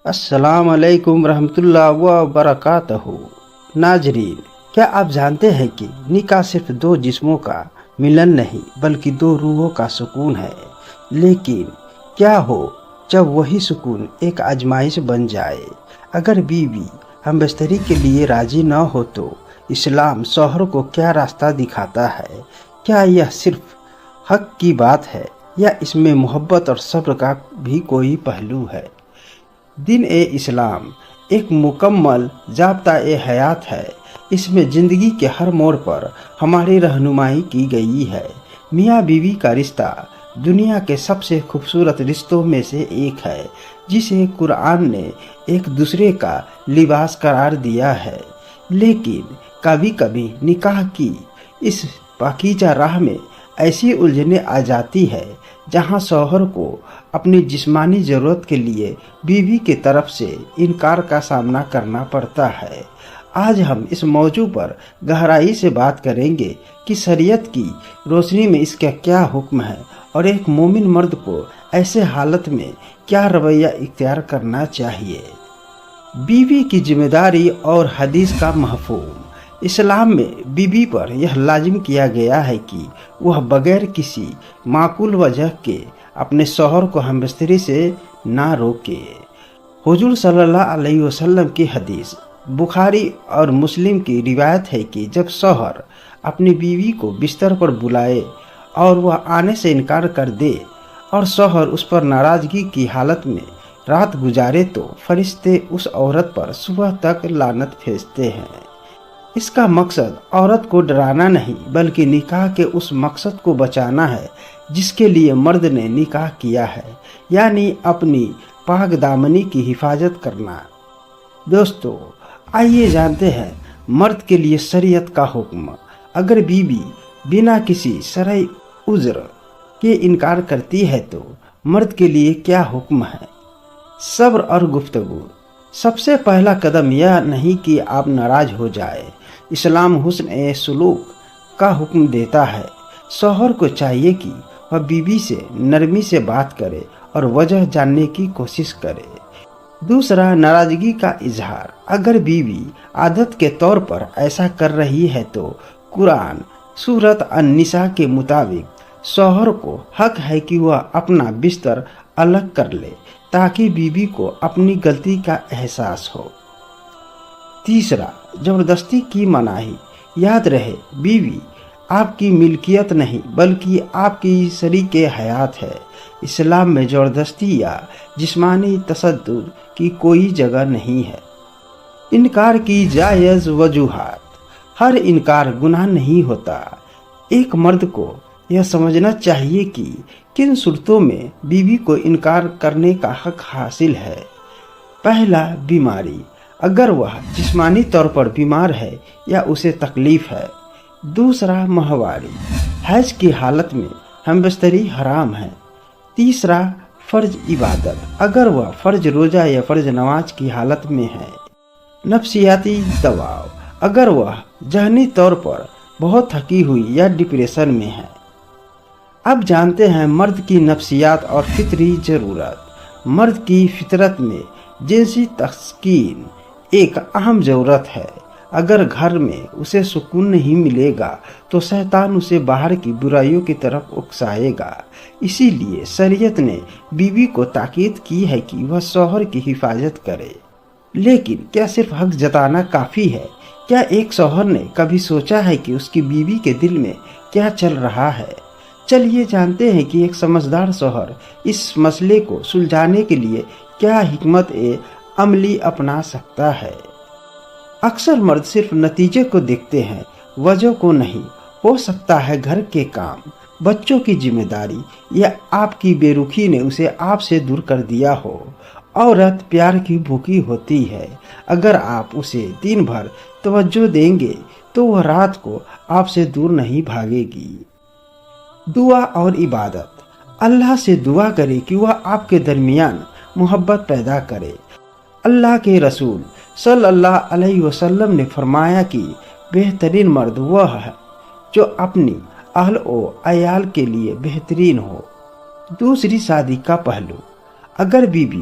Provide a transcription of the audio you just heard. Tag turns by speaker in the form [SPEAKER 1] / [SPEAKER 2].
[SPEAKER 1] السلام علیکم ورحمۃ اللہ وبرکاتہ۔ ناظرین، کیا آپ جانتے ہیں کہ نکاح صرف دو جسموں کا ملن نہیں بلکہ دو روحوں کا سکون ہے؟ لیکن کیا ہو جب وہی سکون ایک آزمائش بن جائے؟ اگر بیوی ہم بستری کے لیے راضی نہ ہو تو اسلام شوہر کو کیا راستہ دکھاتا ہے؟ کیا یہ صرف حق کی بات ہے یا اس میں محبت اور صبر کا بھی کوئی پہلو ہے؟ دین اسلام ایک مکمل ضابطہ حیات ہے۔ اس میں زندگی کے ہر موڑ پر ہماری رہنمائی کی گئی ہے۔ میاں بیوی کا رشتہ دنیا کے سب سے خوبصورت رشتوں میں سے ایک ہے، جسے قرآن نے ایک دوسرے کا لباس قرار دیا ہے۔ لیکن کبھی کبھی نکاح کی اس پاکیزہ راہ میں ایسی الجھنیں آ جاتی ہے جہاں شوہر کو اپنی جسمانی ضرورت کے لیے بیوی کی طرف سے انکار کا سامنا کرنا پڑتا ہے۔ آج ہم اس موضوع پر گہرائی سے بات کریں گے کہ شریعت کی روشنی میں اس کا کیا حکم ہے اور ایک مومن مرد کو ایسے حالت میں کیا رویہ اختیار کرنا چاہیے۔ بیوی کی ذمہ داری اور حدیث کا مفہوم۔ اسلام میں بیوی پر یہ لازم کیا گیا ہے کہ وہ بغیر کسی معقول وجہ کے اپنے شوہر کو ہمبستری سے نہ روکے۔ حضور صلی اللہ علیہ وسلم کی حدیث بخاری اور مسلم کی روایت ہے کہ جب شوہر اپنی بیوی کو بستر پر بلائے اور وہ آنے سے انکار کر دے اور شوہر اس پر ناراضگی کی حالت میں رات گزارے تو فرشتے اس عورت پر صبح تک لعنت بھیجتے ہیں۔ اس کا مقصد عورت کو ڈرانا نہیں بلکہ نکاح کے اس مقصد کو بچانا ہے جس کے لیے مرد نے نکاح کیا ہے، یعنی اپنی پاک دامنی کی حفاظت کرنا۔ دوستو، آئیے جانتے ہیں مرد کے لیے شریعت کا حکم۔ اگر بیوی بنا کسی شرعی عذر کے انکار کرتی ہے تو مرد کے لیے کیا حکم ہے؟ صبر اور گفتگو۔ سب سے پہلا قدم یہ نہیں کہ آپ ناراض ہو جائے۔ اسلام حسن سلوک کا حکم دیتا ہے۔ شوہر کو چاہیے کہ وہ بیوی سے نرمی سے بات کرے اور وجہ جاننے کی کوشش کرے۔ دوسرا، ناراضگی کا اظہار۔ اگر بیوی عادت کے طور پر ایسا کر رہی ہے تو قرآن سورۃ النساء کے مطابق شوہر کو حق ہے کہ وہ اپنا بستر الگ کر لے تاکہ بیوی کو اپنی غلطی کا احساس ہو۔ تیسرا، زبردستی کی مناہی۔ یاد رہے، بیوی آپ کی ملکیت نہیں بلکہ آپ کی شریک حیات ہے۔ اسلام میں زبردستی یا جسمانی تشدد کی کوئی جگہ نہیں ہے۔ انکار کی جائز وجوہات۔ ہر انکار گناہ نہیں ہوتا۔ ایک مرد کو یہ سمجھنا چاہیے کہ کن صورتوں میں بیوی کو انکار کرنے کا حق حاصل ہے۔ پہلا، بیماری۔ اگر وہ جسمانی طور پر بیمار ہے یا اسے تکلیف ہے۔ دوسرا، ماہواری۔ حیض کی حالت میں ہمبستری حرام ہے۔ تیسرا، فرض عبادت۔ اگر وہ فرض روزہ یا فرض نماز کی حالت میں ہے۔ نفسیاتی دباؤ۔ اگر وہ ذہنی طور پر بہت تھکی ہوئی یا ڈپریشن میں ہے۔ اب جانتے ہیں مرد کی نفسیات اور فطری ضرورت۔ مرد کی فطرت میں جنسی تسکین ایک اہم ضرورت ہے۔ اگر گھر میں اسے سکون نہیں ملے گا تو شیطان اسے باہر کی برائیوں کی طرف اکسائے گا۔ اسی لیے شریعت نے بیوی کو تاکید کی ہے کہ وہ شوہر کی حفاظت کرے۔ لیکن کیا صرف حق جتانا کافی ہے؟ کیا ایک شوہر نے کبھی سوچا ہے کہ اس کی بیوی کے دل میں کیا چل رہا ہے؟ چلیے جانتے ہیں کہ ایک سمجھدار شوہر اس مسئلے کو سلجھانے کے لیے کیا حکمت عملی اپنا سکتا ہے۔ اکثر مرد صرف نتیجے کو دیکھتے ہیں، وجہ کو نہیں۔ ہو سکتا ہے گھر کے کام، بچوں کی ذمہ داری یا آپ کی بے رخی نے اسے آپ سے دور کر دیا ہو۔ عورت پیار کی بھوکی ہوتی ہے۔ اگر آپ اسے دن بھر توجہ دیں گے تو وہ رات کو آپ سے دور نہیں بھاگے گی۔ دعا اور عبادت۔ اللہ سے دعا کرے کہ وہ آپ کے درمیان محبت پیدا کرے۔ اللہ کے رسول صلی اللہ علیہ وسلم نے فرمایا کہ بہترین مرد وہ ہے جو اپنی اہل و عیال کے لیے بہترین ہو۔ دوسری، شادی کا پہلو۔ اگر بیوی